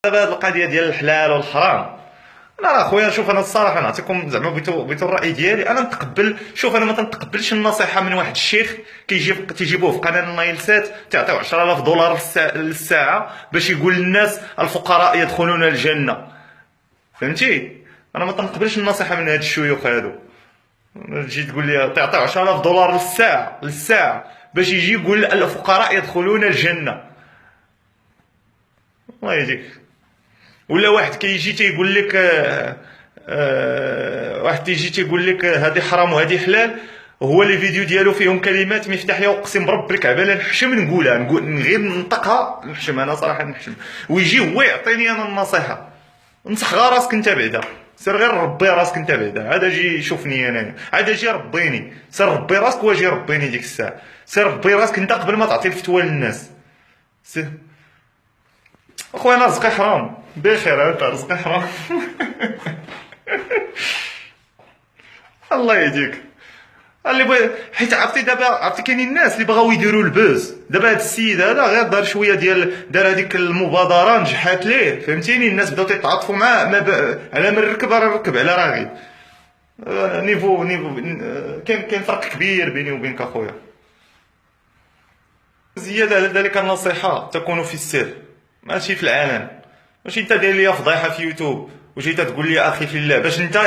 دابا هاد القضيه ديال الحلال والحرام، انا اخويا شوف، انا الصراحه نعطيكم زعما بغيتو الراي ديالي. انا نتقبل، شوف انا ما تنتقبلش النصيحه من واحد الشيخ تيجيبوه في قناه النايل سات تعطيو 10,000 دولار للساعه باش يقول للناس الفقراء يدخلون الجنه. فهمتي؟ انا ما تنقبلش النصيحه من هاد الشيوخ هادو. تجي تقول لي تعطيو 10,000 دولار للساعه باش يجي يقول الفقراء يدخلون الجنه. الله يهديك. ولا واحد كيجي تيقول لك واحد تيجي تيقول لك هذه حرام وهذه حلال، هو لي فيديو ديالو فيهم كلمات مفتاحيه اقسم برب الكعبه لا نحشم نقولها، غير ننطقها نحشم، انا صراحه نحشم. ويجي هو يعطيني انا النصيحه، نصح غير راسك انت بعدا، سير غير ربي راسك انت بعدا، عاد جي شوفني انا، عاد جي ربيني، سير ربي راسك واجي ربيني ديك الساعه، سير ربي راسك انت قبل ما تعطي الفتوى للناس. سير اخويا، انا رزقي حرام بخير، انت رزقي حرام. الله يهديك. اللي بغى حيت عرفتي دابا كاينين الناس اللي بغاو يديروا البوز. دابا هاد السيد هذا غير دار شويه دار هذيك المبادره نجحات ليه، فهمتيني؟ الناس بداو تيتعاطفوا معاه، على من ركب راه ركب على راغي. نيفو كاين فرق كبير بيني وبينك اخويا. زياده على ذلك النصيحه تكون في السر ماشي في العلن. ماشي انت داير لي فضيحه في يوتيوب وجيت تقول لي اخي في الله باش انت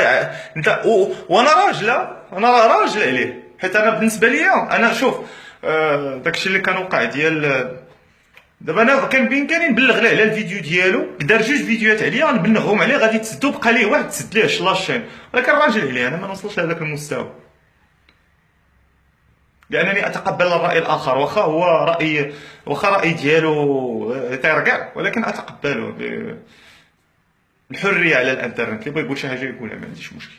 وانا راجل، انا راجل عليه. حيت انا بالنسبه لي انا شوف، داكشي اللي كان وقع ديال دابا، انا كان بامكاني نبلغ له على الفيديو ديالو، دار جوج فيديوهات عليا غنبلغهم عليه، غادي تسدو بقى ليه واحد تسد ليه لاشين، ولكن راجل عليه، انا ما نوصلش لهذاك المستوى، لانني اتقبل الراي الاخر واخا راي ديالو تيرقع، ولكن اتقبله. الحريه على الانترنت، اللي بغى يقول شي حاجه يقولها، ما عنديش مشكل.